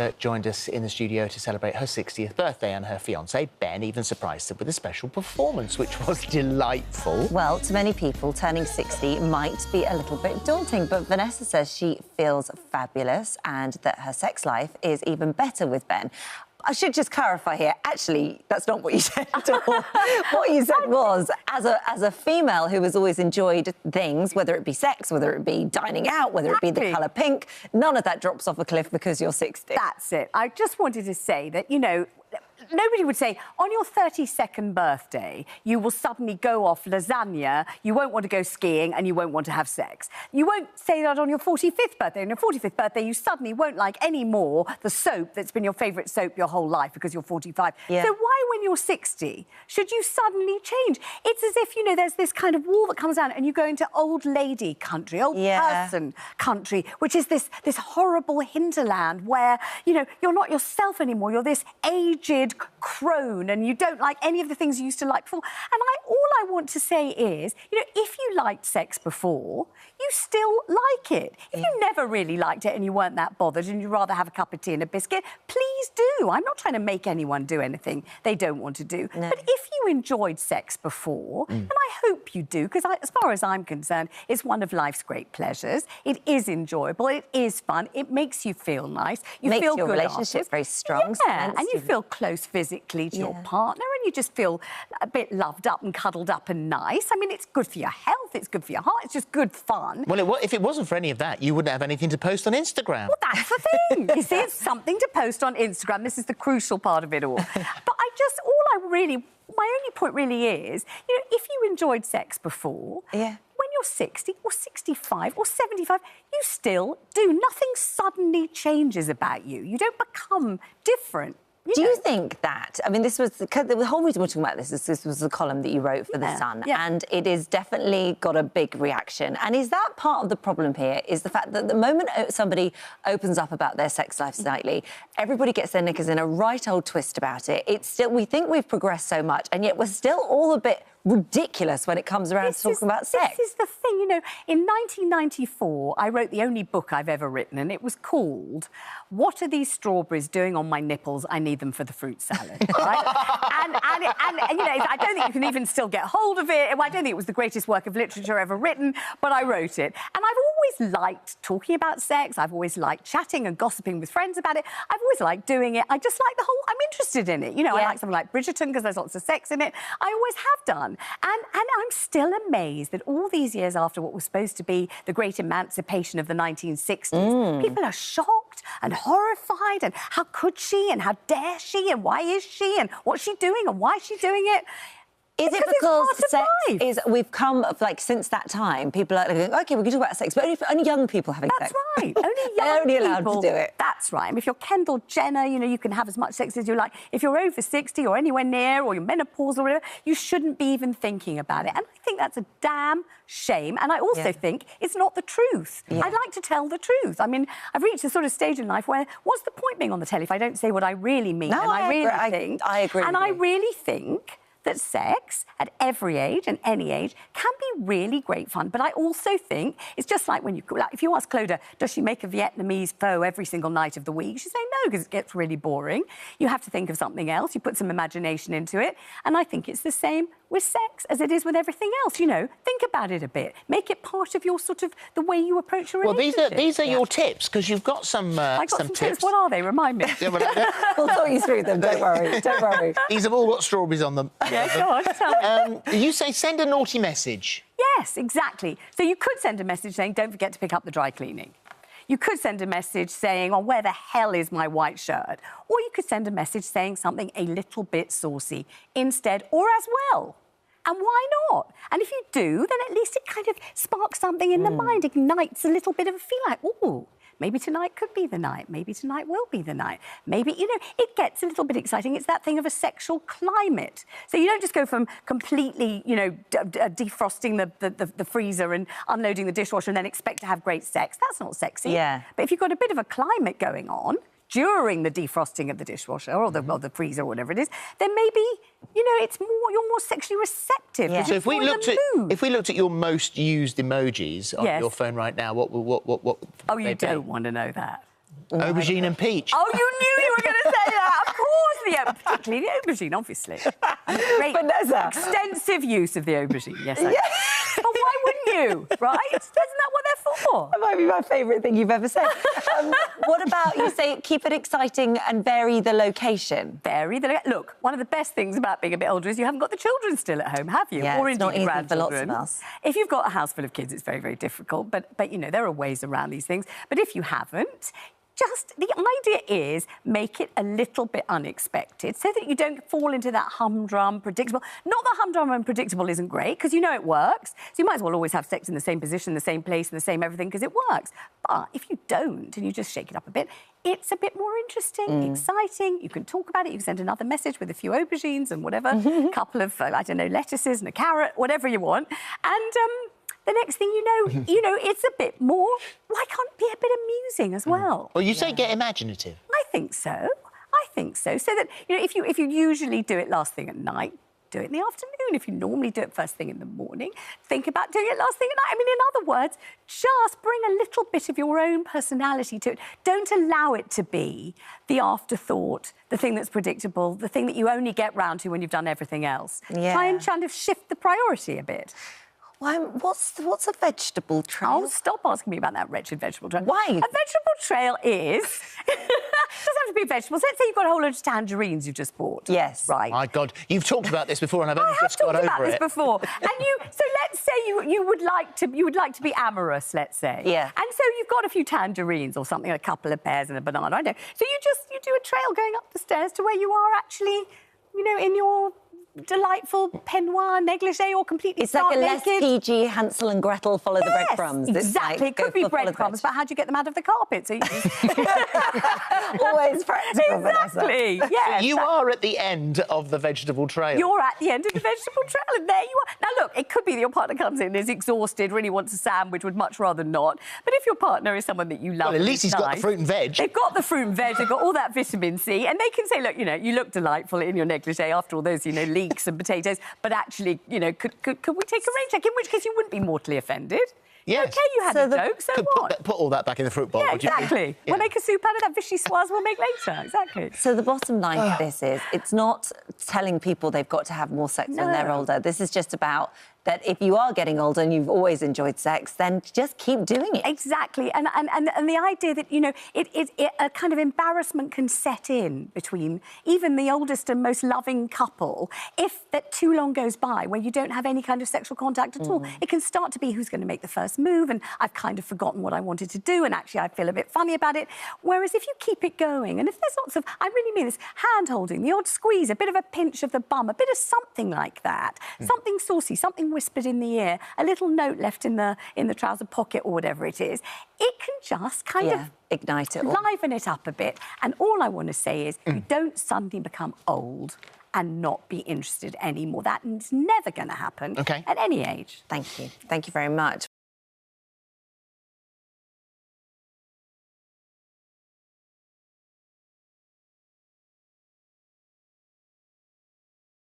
Vanessa joined us in the studio to celebrate her 60th birthday, and her fiancé, Ben, even surprised her with a special performance, which was delightful. Well, to many people, turning 60 might be a little bit daunting, but Vanessa says she feels fabulous and that her sex life is even better with Ben. I should just clarify here, actually, that's not what you said at all. What you said was, as a female who has always enjoyed things, whether it be sex, whether it be dining out, whether it be the colour pink, none of that drops off a cliff because you're 60. That's it. I just wanted to say that, you know, nobody would say, on your 32nd birthday, you will suddenly go off lasagna, you won't want to go skiing, and you won't want to have sex. You won't say that on your 45th birthday. On your 45th birthday, you suddenly won't like any more the soap that's been your favourite soap your whole life because you're 45. Yeah. So why, when you're 60, should you suddenly change? It's as if, you know, there's this kind of wall that comes down and you go into old lady country, old person country, which is this horrible hinterland where, you know, you're not yourself anymore. You're this aged crone and you don't like any of the things you used to like before. And all I want to say is, you know, if you liked sex before, you still like it. If you never really liked it and you weren't that bothered and you'd rather have a cup of tea and a biscuit, please do. I'm not trying to make anyone do anything they don't want to do. No. But if you enjoyed sex before, and I hope you do, because as far as I'm concerned, it's one of life's great pleasures. It is enjoyable, it is fun, it makes you feel nice. You makes feel your good relationship afterwards. very strong. Yeah, and you feel close physically to your partner, and you just feel a bit loved up and cuddled up and nice. I mean, it's good for your health, it's good for your heart, it's just good fun. Well, if it wasn't for any of that, you wouldn't have anything to post on Instagram. Well, that's the thing. You see, it's something to post on Instagram. This is the crucial part of it all. But my only point really is, you know, if you enjoyed sex before, when you're 60 or 65 or 75, you still do. Nothing suddenly changes about you. You don't become different. Do you think that? I mean, this was the whole reason we're talking about this is this was the column that you wrote for The Sun, and it is definitely got a big reaction. And is that part of the problem here? Is the fact that the moment somebody opens up about their sex life slightly, everybody gets their knickers in a right old twist about it. It's still, we think we've progressed so much, and yet we're still all a bit ridiculous when it comes around to talking about sex. This is the thing, you know. In 1994, I wrote the only book I've ever written, and it was called "What Are These Strawberries Doing on My Nipples? I Need Them for the Fruit Salad." Right? and you know, I don't think you can even still get hold of it. I don't think it was the greatest work of literature ever written, but I wrote it. And I've always liked talking about sex. I've always liked chatting and gossiping with friends about it. I've always liked doing it. I just like the whole. I'm interested in it. You know, I like something like Bridgerton because there's lots of sex in it. I always have done. And I'm still amazed that all these years after what was supposed to be the great emancipation of the 1960s, people are shocked and horrified and how could she and how dare she and why is she and what's she doing and why is she doing it? Is it because sex is... We've come, like, since that time, people are going, OK, we can talk about sex, but only young people having sex. That's right. Only young They're only allowed people. to do it. That's right. And if you're Kendall Jenner, you know, you can have as much sex as you like. If you're over 60 or anywhere near or you're menopausal or whatever, you shouldn't be even thinking about it. And I think that's a damn shame. And I also think it's not the truth. I'd like to tell the truth. I mean, I've reached a sort of stage in life where what's the point being on the telly if I don't say what I really mean? No, and I really think... I agree And with I you. really think that sex at every age and any age can be really great fun. But I also think it's just like when you... Like, if you ask Clodagh, does she make a Vietnamese pho every single night of the week? She'd say no, because it gets really boring. You have to think of something else. You put some imagination into it. And I think it's the same with sex as it is with everything else. You know, think about it a bit. Make it part of your sort of... the way you approach your relationship. Well, these are your tips, because you've got some I got some tips. What are they? Remind me. We'll talk you through them, don't worry. Don't worry. These have all got strawberries on them. Yeah, go on, tell me. You say send a naughty message. Yes, exactly. So you could send a message saying, don't forget to pick up the dry cleaning. You could send a message saying, oh, where the hell is my white shirt? Or you could send a message saying something a little bit saucy instead or as well. And why not? And if you do, then at least it kind of sparks something in the mind, ignites a little bit of a feel like, ooh, maybe tonight could be the night. Maybe tonight will be the night. Maybe, you know, it gets a little bit exciting. It's that thing of a sexual climate. So you don't just go from completely, you know, defrosting the freezer and unloading the dishwasher and then expect to have great sex. That's not sexy. Yeah. But if you've got a bit of a climate going on during the defrosting of the dishwasher or the freezer or whatever it is, then maybe, you know, you're more sexually receptive. Yeah. So if we looked at your most used emojis on your phone right now, what Oh, you don't want to know that. Aubergine and peach. Oh, you knew you were going to say that. Of course, particularly the aubergine, obviously. Great, Vanessa. extensive use of the aubergine, yes. But why wouldn't you, right? Isn't that what they're for? That might be my favourite thing you've ever said. What about, you say, keep it exciting and vary the location? Look, one of the best things about being a bit older is you haven't got the children still at home, have you? Yeah, or it's not indeed easy for lots grandchildren. of us. If you've got a house full of kids, it's very, very difficult. But you know, there are ways around these things. But if you haven't, just the idea is make it a little bit unexpected so that you don't fall into that humdrum, predictable. Not that humdrum and predictable isn't great, because you know it works. So you might as well always have sex in the same position, the same place, and the same everything, because it works. But if you don't and you just shake it up a bit, it's a bit more interesting, exciting. You can talk about it. You can send another message with a few aubergines and whatever, a couple of, I don't know, lettuces and a carrot, whatever you want. And the next thing you know, it's a bit more, why can't it be a bit amusing as well? Well, you say get imaginative. I think so. I think so. So that, you know, if you usually do it last thing at night, do it in the afternoon. If you normally do it first thing in the morning, think about doing it last thing at night. I mean, in other words, just bring a little bit of your own personality to it. Don't allow it to be the afterthought, the thing that's predictable, the thing that you only get round to when you've done everything else. Yeah. Try and kind of shift the priority a bit. Why, what's a vegetable trail? Oh, stop asking me about that wretched vegetable trail. Why? A vegetable trail is... It doesn't have to be vegetables. Let's say you've got a whole load of tangerines you've just bought. Yes. Right. My God, you've talked about this before, and I've only just got over it. I have talked about this before. And so let's say you would like to be amorous, let's say. Yeah. And so you've got a few tangerines or something, a couple of pears and a banana. I don't know. So you do a trail going up the stairs to where you are actually, you know, in your delightful peignoir, negligee, or completely It's like a less naked. PG Hansel and Gretel follow the breadcrumbs. It's Exactly. like, It could be breadcrumbs, but how do you get them out of the carpet? So you always practical, Vanessa. Exactly. Yeah. You are at the end of the vegetable trail. You're at the end of the vegetable trail, and there you are. Now, look, it could be that your partner comes in, is exhausted, really wants a sandwich, would much rather not. But if your partner is someone that you love, Well, at least he's got the fruit and veg. They've got the fruit and veg, they've got all that vitamin C, and they can say, look, you know, you look delightful in your negligee after all those, you know, leeks and potatoes, but actually, you know, could we take a rain check? In which case you wouldn't be mortally offended. Yes. OK, you had a joke, so Could what? put all that back in the fruit bowl. Yeah, would you? exactly. Yeah. We'll make a soup out of that vichyssoise we'll make later. Exactly. So the bottom line of this is, it's not telling people they've got to have more sex when they're older. This is just about that if you are getting older and you've always enjoyed sex, then just keep doing it. Exactly. And the idea that, you know, a kind of embarrassment can set in between even the oldest and most loving couple if that too long goes by where you don't have any kind of sexual contact at all. It can start to be who's going to make the first move, and I've kind of forgotten what I wanted to do, and actually I feel a bit funny about it. Whereas if you keep it going, and if there's lots of, I really mean this, hand-holding, the odd squeeze, a bit of a pinch of the bum, a bit of something like that, something saucy, something whispered in the ear, a little note left in the trouser pocket or whatever it is, it can just kind of ignite it all. liven it up a bit. And all I want to say is you don't suddenly become old and not be interested anymore. That's never going to happen at any age. Thank you. Thank you very much.